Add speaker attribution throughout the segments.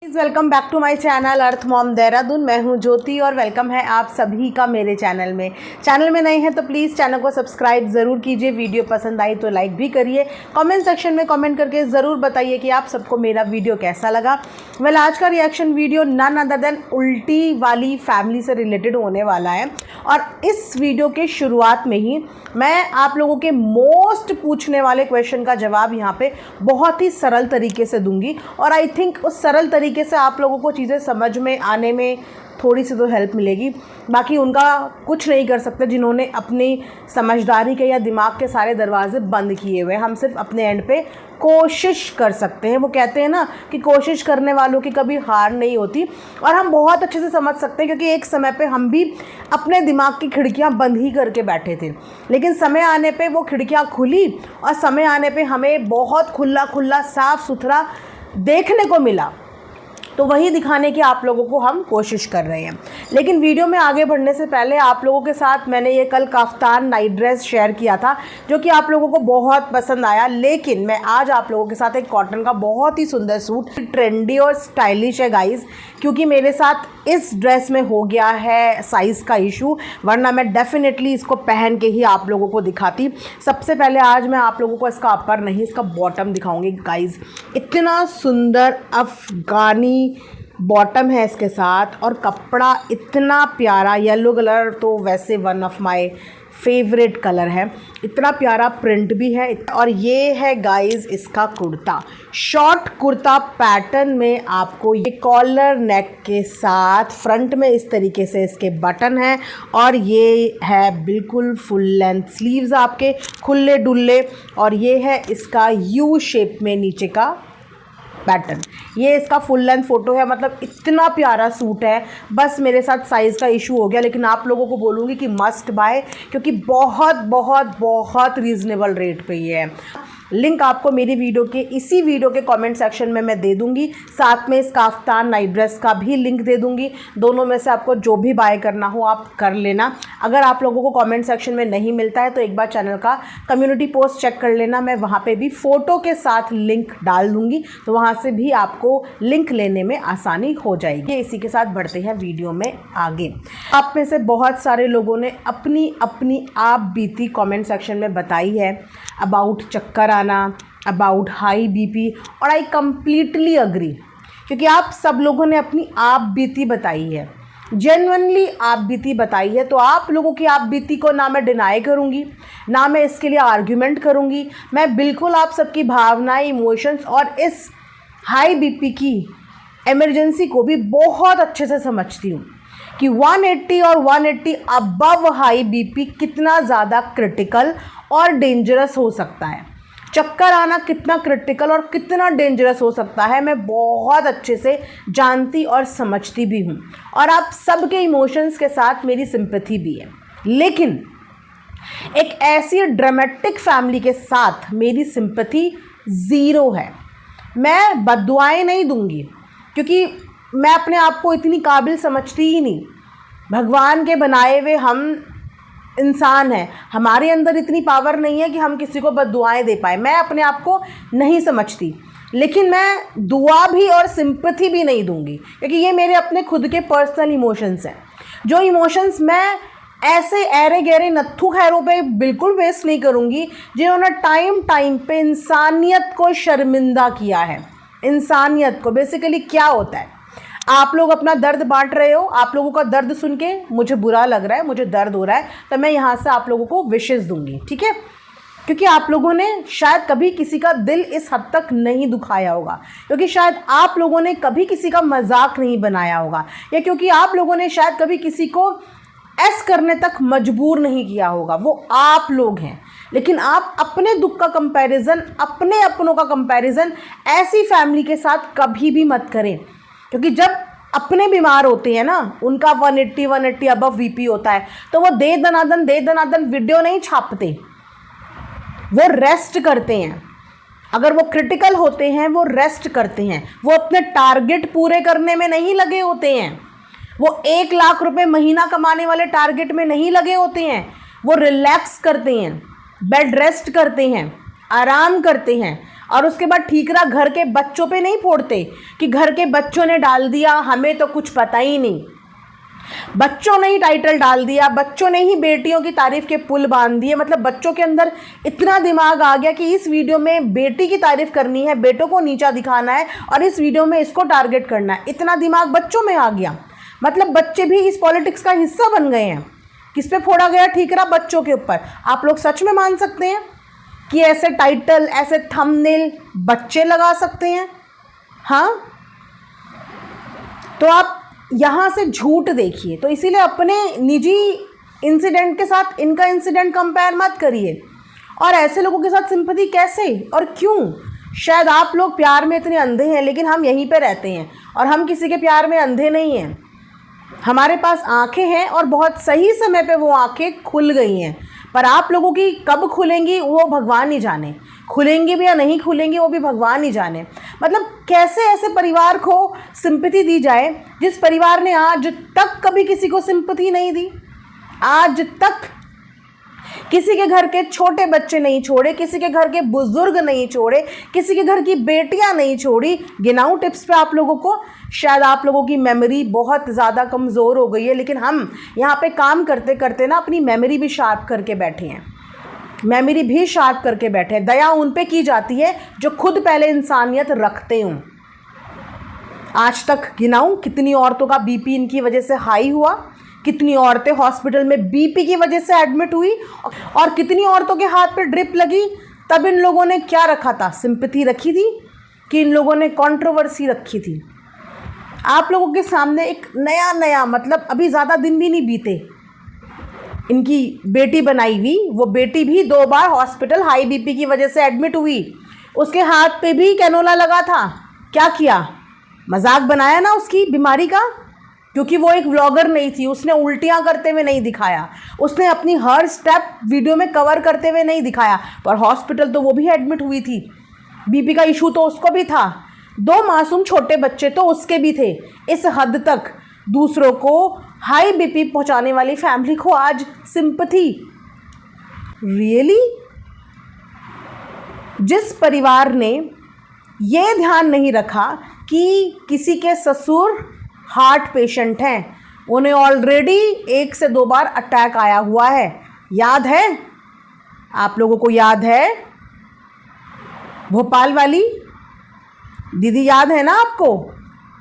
Speaker 1: Welcome back to my channel Earth Mom Dehradun. मैं हूं ज्योति और वेलकम है आप सभी का मेरे चैनल में नए हैं तो प्लीज़ चैनल को सब्सक्राइब ज़रूर कीजिए। वीडियो पसंद आई तो लाइक भी करिए। कमेंट सेक्शन में कमेंट करके ज़रूर बताइए कि आप सबको मेरा वीडियो कैसा लगा। आज का reaction video none other than उल्टी वाली फैमिली से रिलेटेड होने वाला है और इस वीडियो के शुरुआत में ही मैं आप लोगों के मोस्ट पूछने वाले क्वेश्चन का जवाब यहाँ पे बहुत ही सरल तरीके से दूंगी और आई थिंक उस सरल तरीके से आप लोगों को चीज़ें समझ में आने में थोड़ी सी तो हेल्प मिलेगी। बाकी उनका कुछ नहीं कर सकते जिन्होंने अपनी समझदारी के या दिमाग के सारे दरवाजे बंद किए हुए। हम सिर्फ अपने एंड पे कोशिश कर सकते हैं। वो कहते हैं ना कि कोशिश करने वालों की कभी हार नहीं होती और हम बहुत अच्छे से समझ सकते हैं क्योंकि एक समय पे हम भी अपने दिमाग की खिड़कियां बंद ही करके बैठे थे, लेकिन समय आने पे वो खिड़कियां खुली और समय आने पे हमें बहुत खुला खुला साफ़ सुथरा देखने को मिला। तो वही दिखाने की आप लोगों को हम कोशिश कर रहे हैं। लेकिन वीडियो में आगे बढ़ने से पहले आप लोगों के साथ मैंने ये कल काफ्तान नाइट ड्रेस शेयर किया था जो कि आप लोगों को बहुत पसंद आया। लेकिन मैं आज आप लोगों के साथ एक कॉटन का बहुत ही सुंदर सूट, ट्रेंडी और स्टाइलिश है गाइस, क्योंकि मेरे साथ इस ड्रेस में हो गया है साइज़ का इशू, वरना मैं डेफिनेटली इसको पहन के ही आप लोगों को दिखाती। सबसे पहले आज मैं आप लोगों को इसका अपर नहीं, इसका बॉटम दिखाऊंगी गाइस। इतना सुंदर अफगानी बॉटम है इसके साथ और कपड़ा इतना प्यारा, येलो कलर तो वैसे one of my favourite colour है। इतना प्यारा प्रिंट भी है और ये है गाइस इसका कुर्ता, शॉर्ट कुर्ता पैटर्न में। आपको ये कॉलर नेक के साथ फ्रंट में इस तरीके से इसके बटन है और ये है बिल्कुल फुल लेंथ स्लीव्स आपके खुले डुल्ले और ये है इसका यू शेप में नीचे का पैटर्न। ये इसका फुल लेंथ फ़ोटो है। मतलब इतना प्यारा सूट है, बस मेरे साथ साइज़ का इशू हो गया, लेकिन आप लोगों को बोलूँगी कि मस्ट बाय क्योंकि बहुत बहुत बहुत रीज़नेबल रेट पे ये है। लिंक आपको मेरी वीडियो के इसी वीडियो के कमेंट सेक्शन में मैं दे दूंगी, साथ में इस काफ्तान नाइट ड्रेस का भी लिंक दे दूंगी। दोनों में से आपको जो भी बाय करना हो आप कर लेना। अगर आप लोगों को कमेंट सेक्शन में नहीं मिलता है तो एक बार चैनल का कम्युनिटी पोस्ट चेक कर लेना, मैं वहाँ पे भी फ़ोटो के साथ लिंक डाल दूँगी, तो वहाँ से भी आपको लिंक लेने में आसानी हो जाएगी। इसी के साथ बढ़ते हैं वीडियो में आगे। आप में से बहुत सारे लोगों ने अपनी अपनी आप बीती कमेंट सेक्शन में बताई है अबाउट चक्कर आना, अबाउट हाई बीपी, और आई कम्प्लीटली अग्री क्योंकि आप सब लोगों ने अपनी आप बीती बताई है, जेन्युइनली आप बीती बताई है। तो आप लोगों की आप बीती को ना मैं डिनाई करूँगी, ना मैं इसके लिए आर्ग्यूमेंट करूँगी। मैं बिल्कुल आप सबकी भावनाएं, इमोशंस और इस हाई बीपी की इमरजेंसी को भी बहुत अच्छे से समझती हूँ कि 180 और 180 अबव हाई बीपी कितना ज़्यादा क्रिटिकल और डेंजरस हो सकता है। चक्कर आना कितना क्रिटिकल और कितना डेंजरस हो सकता है मैं बहुत अच्छे से जानती और समझती भी हूँ और आप सबके इमोशंस के साथ मेरी सिंपैथी भी है। लेकिन एक ऐसी ड्रामेटिक फैमिली के साथ मेरी सिंपैथी ज़ीरो है। मैं बद्दुआएं नहीं दूंगी क्योंकि मैं अपने आप को इतनी काबिल समझती ही नहीं। भगवान के बनाए हुए हम इंसान हैं, हमारे अंदर इतनी पावर नहीं है कि हम किसी को बद्दुआएं दे पाए। मैं अपने आप को नहीं समझती, लेकिन मैं दुआ भी और सिंपैथी भी नहीं दूंगी क्योंकि ये मेरे अपने खुद के पर्सनल इमोशंस हैं। जो इमोशंस मैं ऐसे ऐरे गहरे नत्थु खैरों पे बिल्कुल वेस्ट नहीं करूंगी जिन्होंने टाइम पे इंसानियत को शर्मिंदा किया है। इंसानियत को बेसिकली क्या होता है, आप लोग अपना दर्द बांट रहे हो, आप लोगों का दर्द सुन के मुझे बुरा लग रहा है, मुझे दर्द हो रहा है, तो मैं यहाँ से आप लोगों को विशेस दूंगी, ठीक है? क्योंकि आप लोगों ने शायद कभी किसी का दिल इस हद तक नहीं दुखाया होगा, क्योंकि शायद आप लोगों ने कभी किसी का मजाक नहीं बनाया होगा, या क्योंकि आप लोगों ने शायद कभी किसी को ऐस करने तक मजबूर नहीं किया होगा। वो आप लोग हैं, लेकिन आप अपने दुख का कंपैरिजन, अपने अपनों का कंपैरिजन ऐसी फैमिली के साथ कभी भी मत करें, क्योंकि जब अपने बीमार होते हैं ना, उनका 180 अबव वीपी होता है, तो वो दे दनादन वीडियो नहीं छापते, वो रेस्ट करते हैं। अगर वो क्रिटिकल होते हैं वो रेस्ट करते हैं, वो अपने टारगेट पूरे करने में नहीं लगे होते हैं, वो 1 लाख रुपए महीना कमाने वाले टारगेट में नहीं लगे होते हैं। वो रिलैक्स करते हैं, बेड रेस्ट करते हैं, आराम करते हैं, और उसके बाद ठीकरा घर के बच्चों पे नहीं फोड़ते कि घर के बच्चों ने डाल दिया, हमें तो कुछ पता ही नहीं। बच्चों ने ही टाइटल डाल दिया, बच्चों ने ही बेटियों की तारीफ के पुल बांध दिए। मतलब बच्चों के अंदर इतना दिमाग आ गया कि इस वीडियो में बेटी की तारीफ करनी है, बेटों को नीचा दिखाना है और इस वीडियो में इसको टारगेट करना है। इतना दिमाग बच्चों में आ गया। मतलब बच्चे भी इस पॉलिटिक्स का हिस्सा बन गए हैं। किस पे फोड़ा गया ठीकरा? बच्चों के ऊपर। आप लोग सच में मान सकते हैं कि ऐसे टाइटल, ऐसे थंबनेल बच्चे लगा सकते हैं? हाँ, तो आप यहाँ से झूठ देखिए। तो इसीलिए अपने निजी इंसिडेंट के साथ इनका इंसिडेंट कंपेयर मत करिए। और ऐसे लोगों के साथ सिंपैथी कैसे और क्यों? शायद आप लोग प्यार में इतने अंधे हैं, लेकिन हम यहीं पे रहते हैं और हम किसी के प्यार में अंधे नहीं हैं। हमारे पास आंखें हैं और बहुत सही समय पे वो आंखें खुल गई हैं। पर आप लोगों की कब खुलेंगी वो भगवान ही जाने। खुलेंगी भी या नहीं खुलेंगी वो भी भगवान ही जाने। मतलब कैसे ऐसे परिवार को सिंपैथी दी जाए जिस परिवार ने आज तक कभी किसी को सिंपैथी नहीं दी। आज तक किसी के घर के छोटे बच्चे नहीं छोड़े, किसी के घर के बुजुर्ग नहीं छोड़े, किसी के घर की बेटियां नहीं छोड़ी। गिनाऊं टिप्स पे आप लोगों को? शायद आप लोगों की मेमोरी बहुत ज़्यादा कमज़ोर हो गई है, लेकिन हम यहाँ पे काम करते करते ना अपनी मेमोरी भी शार्प करके बैठे हैं। मेमोरी भी शार्प करके बैठे हैं। दया उन पे की जाती है जो खुद पहले इंसानियत रखते हों। आज तक गिनाऊं कितनी औरतों का बीपी इनकी वजह से हाई हुआ, कितनी औरतें हॉस्पिटल में बीपी की वजह से एडमिट हुई, और कितनी औरतों के हाथ पे ड्रिप लगी। तब इन लोगों ने क्या रखा था? सिंपैथी रखी थी कि इन लोगों ने कंट्रोवर्सी रखी थी? आप लोगों के सामने एक नया मतलब अभी ज़्यादा दिन भी नहीं बीते, इनकी बेटी बनाई हुई, वो बेटी भी 2 बार हॉस्पिटल हाई बीपी की वजह से एडमिट हुई। उसके हाथ पे भी कैनोला लगा था। क्या किया? मजाक बनाया ना उसकी बीमारी का, क्योंकि वो एक व्लॉगर नहीं थी। उसने उल्टियाँ करते हुए नहीं दिखाया, उसने अपनी हर स्टेप वीडियो में कवर करते हुए नहीं दिखाया। पर हॉस्पिटल तो वो भी एडमिट हुई थी। बीपी का इशू तो उसको भी था, 2 मासूम छोटे बच्चे तो उसके भी थे। इस हद तक दूसरों को हाई बीपी पहुंचाने वाली फैमिली को आज सिंपैथी? रियली? जिस परिवार ने ये ध्यान नहीं रखा कि किसी के ससुर हार्ट पेशेंट हैं, उन्हें ऑलरेडी 1 से 2 बार अटैक आया हुआ है। याद है आप लोगों को? याद है भोपाल वाली दीदी? याद है ना आपको?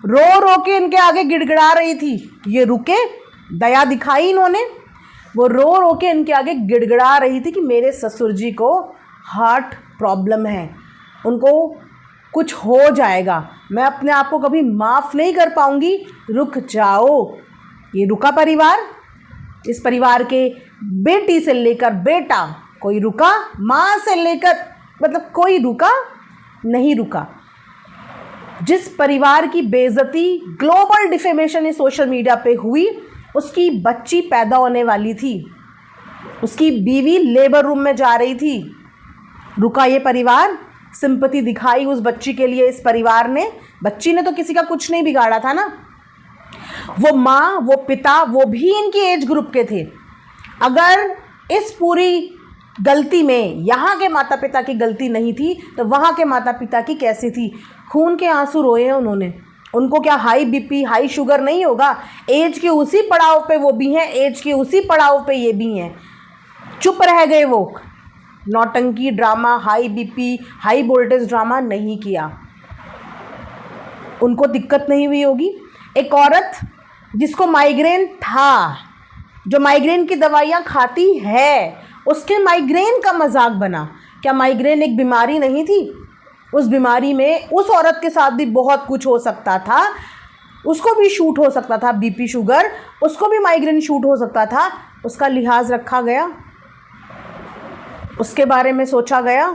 Speaker 1: रो रो के इनके आगे गिड़गिड़ा रही थी कि ये रुके। दया दिखाई इन्होंने। वो रो रो के इनके आगे गिड़गिड़ा रही थी कि मेरे ससुर जी को हार्ट प्रॉब्लम है, उनको कुछ हो जाएगा, मैं अपने आप को कभी माफ़ नहीं कर पाऊंगी, रुक जाओ। ये रुका परिवार? इस परिवार के बेटी से लेकर बेटा कोई रुका? माँ से लेकर मतलब कोई रुका? नहीं रुका। जिस परिवार की बेइज्जती, ग्लोबल डिफेमेशन इस सोशल मीडिया पे हुई, उसकी बच्ची पैदा होने वाली थी, उसकी बीवी लेबर रूम में जा रही थी, रुका ये परिवार? सिंपैथी दिखाई उस बच्ची के लिए इस परिवार ने? बच्ची ने तो किसी का कुछ नहीं बिगाड़ा था ना। वो माँ, वो पिता, वो भी इनकी एज ग्रुप के थे। अगर इस पूरी गलती में यहाँ के माता पिता की गलती नहीं थी तो वहाँ के माता पिता की कैसी थी? खून के आंसू रोए हैं उन्होंने। उनको क्या हाई बीपी, हाई शुगर नहीं होगा? एज के उसी पड़ाव पे वो भी हैं, एज के उसी पड़ाव पे ये भी हैं। चुप रह गए वो। नौटंकी drama, high BP, high voltage drama नहीं किया। उनको दिक्कत नहीं हुई होगी? एक औरत जिसको माइग्रेन था, जो माइग्रेन की दवाइयाँ खाती है, उसके माइग्रेन का मजाक बना। क्या माइग्रेन एक बीमारी नहीं थी? उस बीमारी में उस औरत के साथ भी बहुत कुछ हो सकता था। उसको भी शूट हो सकता था बीपी, शुगर, उसको भी माइग्रेन शूट हो सकता था। उसका लिहाज रखा गया, उसके बारे में सोचा गया।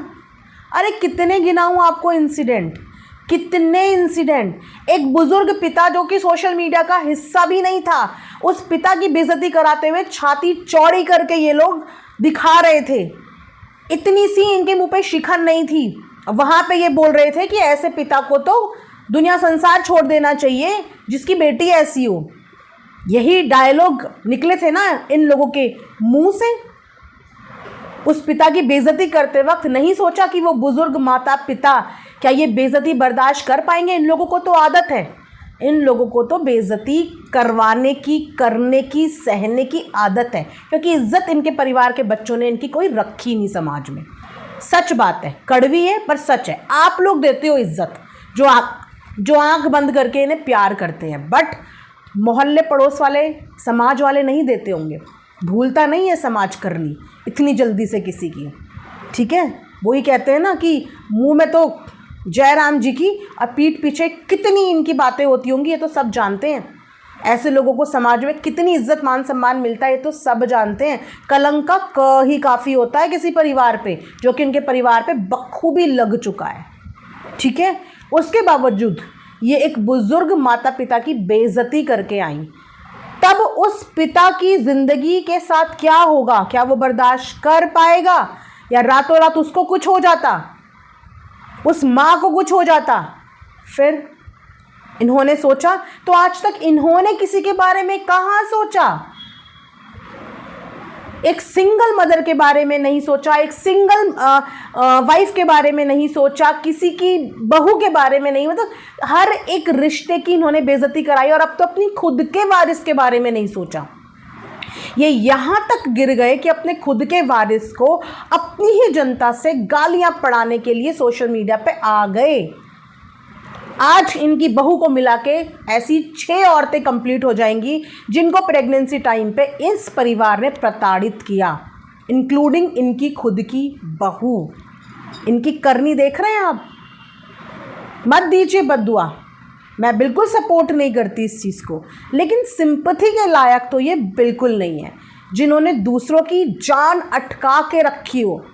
Speaker 1: अरे कितने गिनाऊं आपको इंसिडेंट, कितने इंसिडेंट। एक बुजुर्ग पिता जो कि सोशल मीडिया का हिस्सा भी नहीं था, उस पिता की बेइज्जती कराते हुए छाती चौड़ी करके ये लोग दिखा रहे थे। इतनी सी इनके मुंह पे शिखर नहीं थी। वहाँ पे ये बोल रहे थे कि ऐसे पिता को तो दुनिया संसार छोड़ देना चाहिए जिसकी बेटी ऐसी हो। यही डायलॉग निकले थे ना इन लोगों के मुंह से। उस पिता की बेइज्जती करते वक्त नहीं सोचा कि वो बुजुर्ग माता पिता क्या ये बेइज्जती बर्दाश्त कर पाएंगे? इन लोगों को तो आदत है, इन लोगों को तो बेइज्जती करवाने की, करने की, सहने की आदत है, क्योंकि इज्जत इनके परिवार के बच्चों ने इनकी कोई रखी नहीं समाज में। सच बात है, कड़वी है पर सच है। आप लोग देते हो इज्जत, जो आंख बंद करके इन्हें प्यार करते हैं, बट मोहल्ले पड़ोस वाले, समाज वाले नहीं देते होंगे। भूलता नहीं है समाज करनी इतनी जल्दी से किसी की, ठीक है। वही कहते हैं ना कि मुंह में तो जयराम जी की और पीठ पीछे कितनी इनकी बातें होती होंगी, ये तो सब जानते हैं। ऐसे लोगों को समाज में कितनी इज्जत मान सम्मान मिलता है ये तो सब जानते हैं। कलंक का क ही काफ़ी होता है किसी परिवार पे, जो कि उनके परिवार पे बखूबी लग चुका है, ठीक है। उसके बावजूद ये एक बुजुर्ग माता पिता की बेइज्जती करके आई, तब उस पिता की ज़िंदगी के साथ क्या होगा? क्या वो बर्दाश्त कर पाएगा, या रातों रात उसको कुछ हो जाता, उस माँ को कुछ हो जाता? फिर इन्होंने सोचा, तो आज तक इन्होंने किसी के बारे में कहाँ सोचा? एक सिंगल मदर के बारे में नहीं सोचा, एक सिंगल वाइफ के बारे में नहीं सोचा, किसी की बहू के बारे में नहीं, मतलब हर एक रिश्ते की इन्होंने बेइज्जती कराई, और अब तो अपनी खुद के वारिस के बारे में नहीं सोचा। ये यहाँ तक गिर गए कि अपने खुद के वारिस को अपनी ही जनता से गालियां पड़ाने के लिए सोशल मीडिया पे आ गए। आज इनकी बहू को मिला के ऐसी 6 औरतें कंप्लीट हो जाएंगी जिनको प्रेगनेंसी टाइम पे इस परिवार ने प्रताड़ित किया, इंक्लूडिंग इनकी खुद की बहू। इनकी करनी देख रहे हैं आप? मत दीजिए बद्दुआ, मैं बिल्कुल सपोर्ट नहीं करती इस चीज़ को, लेकिन सिंपैथी के लायक तो ये बिल्कुल नहीं है। जिन्होंने दूसरों की जान अटका के रखी हो,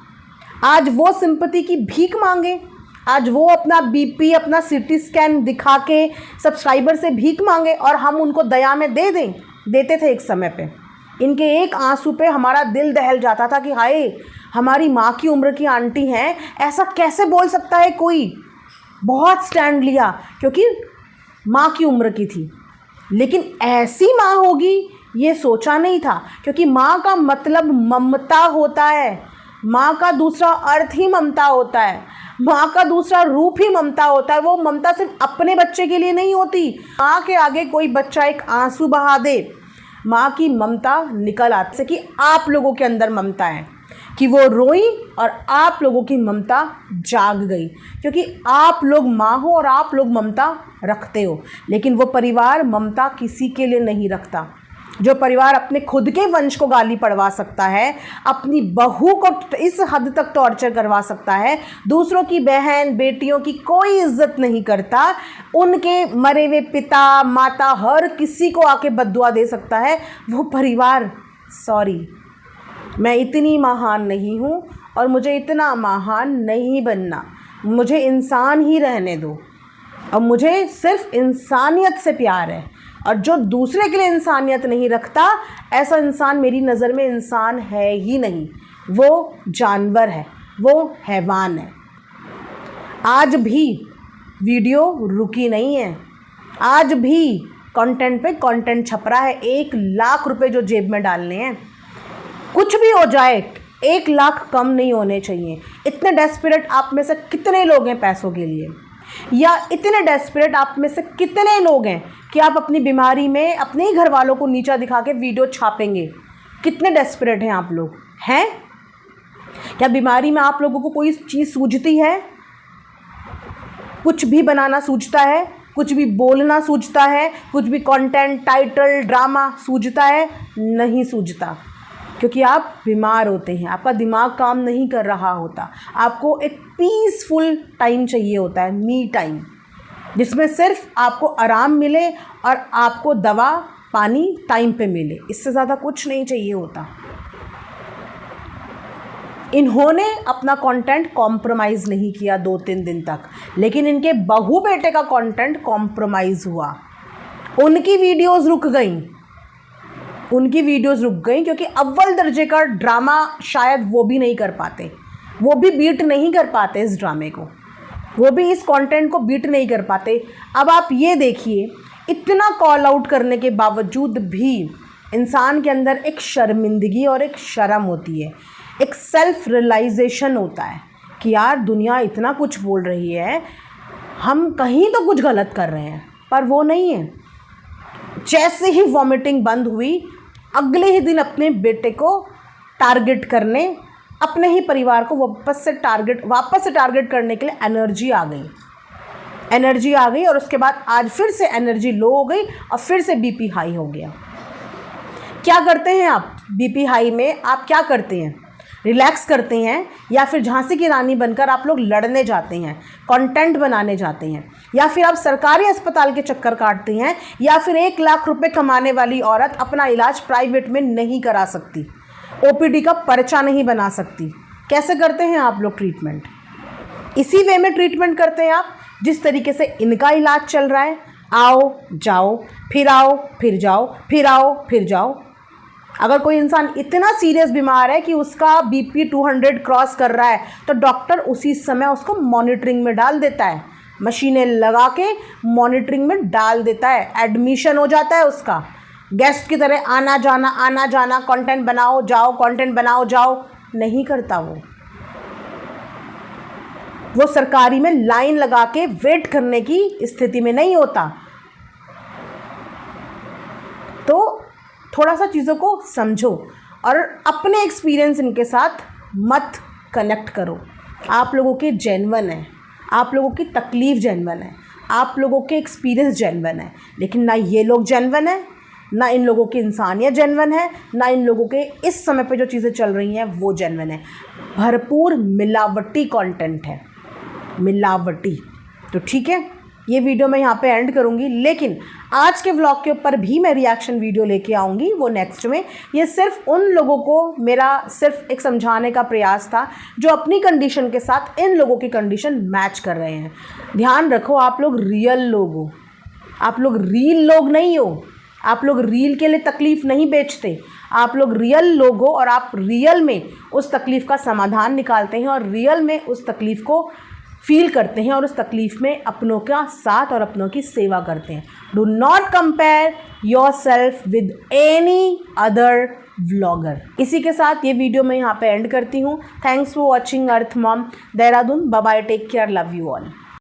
Speaker 1: आज वो सिंपैथी की भीख मांगे, आज वो अपना बीपी, अपना सीटी स्कैन दिखा के सब्सक्राइबर से भीख मांगे, और हम उनको दया में दे दें। देते थे एक समय पे, इनके एक आंसू पे हमारा दिल दहल जाता था कि हाय, हमारी माँ की उम्र की आंटी हैं, ऐसा कैसे बोल सकता है कोई। बहुत स्टैंड लिया क्योंकि माँ की उम्र की थी, लेकिन ऐसी माँ होगी ये सोचा नहीं था, क्योंकि माँ का मतलब ममता होता है। माँ का दूसरा अर्थ ही ममता होता है, माँ का दूसरा रूप ही ममता होता है। वो ममता सिर्फ अपने बच्चे के लिए नहीं होती। माँ के आगे कोई बच्चा एक आंसू बहा दे, माँ की ममता निकल आती से कि आप लोगों के अंदर ममता है, कि वो रोई और आप लोगों की ममता जाग गई, क्योंकि आप लोग माँ हो और आप लोग ममता रखते हो। लेकिन वो परिवार ममता किसी के लिए नहीं रखता। जो परिवार अपने खुद के वंश को गाली पड़वा सकता है, अपनी बहू को इस हद तक टॉर्चर करवा सकता है, दूसरों की बहन बेटियों की कोई इज्जत नहीं करता, उनके मरे हुए पिता माता हर किसी को आके बद्दुआ दे सकता है, वो परिवार, सॉरी, मैं इतनी महान नहीं हूँ और मुझे इतना महान नहीं बनना। मुझे इंसान ही रहने दो, और मुझे सिर्फ इंसानियत से प्यार है। और जो दूसरे के लिए इंसानियत नहीं रखता, ऐसा इंसान मेरी नज़र में इंसान है ही नहीं, वो जानवर है, वो हैवान है। आज भी वीडियो रुकी नहीं है, आज भी कंटेंट पे कंटेंट छप रहा है। 1 लाख रुपए जो जेब में डालने हैं, कुछ भी हो जाए 1 लाख कम नहीं होने चाहिए। इतने डेस्परेट आप में से कितने लोग हैं पैसों के लिए, या इतने डेस्परेट आप में से कितने लोग हैं कि आप अपनी बीमारी में अपने ही घर वालों को नीचा दिखा के वीडियो छापेंगे? कितने डेस्परेट हैं आप लोग? हैं क्या बीमारी में आप लोगों को कोई चीज़ सूझती है? कुछ भी बनाना सूझता है, कुछ भी बोलना सूझता है, कुछ भी कंटेंट, टाइटल, ड्रामा सूझता है? नहीं सूझता, क्योंकि आप बीमार होते हैं, आपका दिमाग काम नहीं कर रहा होता। आपको एक पीसफुल टाइम चाहिए होता है, मी टाइम, जिसमें सिर्फ आपको आराम मिले और आपको दवा पानी टाइम पे मिले, इससे ज़्यादा कुछ नहीं चाहिए होता। इन्होंने अपना कंटेंट कॉम्प्रोमाइज़ नहीं किया 2-3 दिन तक, लेकिन इनके बहू बेटे का कंटेंट कॉम्प्रोमाइज़ हुआ। उनकी वीडियोज़ रुक गई, क्योंकि अव्वल दर्जे का ड्रामा शायद वो भी नहीं कर पाते, वो भी बीट नहीं कर पाते इस ड्रामे को, वो भी इस कंटेंट को बीट नहीं कर पाते। अब आप ये देखिए, इतना कॉल आउट करने के बावजूद भी इंसान के अंदर एक शर्मिंदगी और एक शर्म होती है। एक सेल्फ रियलाइजेशन होता है कि यार दुनिया इतना कुछ बोल रही है, हम कहीं तो कुछ गलत कर रहे हैं, पर वो नहीं है। जैसे ही वॉमिटिंग बंद हुई, अगले ही दिन अपने बेटे को टारगेट करने, अपने ही परिवार को वापस से टारगेट करने के लिए एनर्जी आ गई और उसके बाद आज फिर से एनर्जी लो हो गई और फिर से बीपी हाई हो गया। क्या करते हैं आप बीपी हाई में? आप क्या करते हैं? रिलैक्स करते हैं, या फिर झांसी की रानी बनकर आप लोग लड़ने जाते हैं, कंटेंट बनाने जाते हैं, या फिर आप सरकारी अस्पताल के चक्कर काटते हैं, या फिर 1 लाख रुपए कमाने वाली औरत अपना इलाज प्राइवेट में नहीं करा सकती, ओपीडी का पर्चा नहीं बना सकती। कैसे करते हैं आप लोग ट्रीटमेंट? इसी वे में ट्रीटमेंट करते हैं आप जिस तरीके से इनका इलाज चल रहा है। आओ जाओ, फिर आओ फिर जाओ, फिर आओ फिर जाओ। अगर कोई इंसान इतना सीरियस बीमार है कि उसका बीपी 200 क्रॉस कर रहा है, तो डॉक्टर उसी समय उसको मॉनिटरिंग में डाल देता है, मशीनें लगा के मॉनिटरिंग में डाल देता है, एडमिशन हो जाता है उसका। गेस्ट की तरह आना जाना, कंटेंट बनाओ जाओ, नहीं करता वो सरकारी में लाइन लगा के वेट करने की स्थिति में नहीं होता। तो थोड़ा सा चीज़ों को समझो और अपने एक्सपीरियंस इनके साथ मत कनेक्ट करो। आप लोगों के जेन्युइन है, आप लोगों की तकलीफ़ जेन्युइन है, आप लोगों के एक्सपीरियंस जेन्युइन है, लेकिन ना ये लोग जेन्युइन है, ना इन लोगों की इंसानियत जेन्युइन है, ना इन लोगों के इस समय पे जो चीज़ें चल रही हैं वो जेन्युइन है। भरपूर मिलावटी कंटेंट है, मिलावटी। तो ठीक है, ये वीडियो मैं यहाँ पे एंड करूँगी, लेकिन आज के व्लॉग के ऊपर भी मैं रिएक्शन वीडियो लेके आऊँगी, वो नेक्स्ट में। ये सिर्फ उन लोगों को मेरा सिर्फ एक समझाने का प्रयास था जो अपनी कंडीशन के साथ इन लोगों की कंडीशन मैच कर रहे हैं। ध्यान रखो, आप लोग रियल लोग हो, आप लोग रील लोग नहीं हो। आप लोग रील के लिए तकलीफ़ नहीं बेचते, आप लोग रियल लोग हो और आप रियल में उस तकलीफ़ का समाधान निकालते हैं और रियल में उस तकलीफ़ को फील करते हैं और उस तकलीफ़ में अपनों का साथ और अपनों की सेवा करते हैं। Do not compare your self with any other vlogger. इसी के साथ ये वीडियो मैं यहाँ पे एंड करती हूँ। Thanks for watching Earth Mom Dehradun. Bye bye, take care, love you all.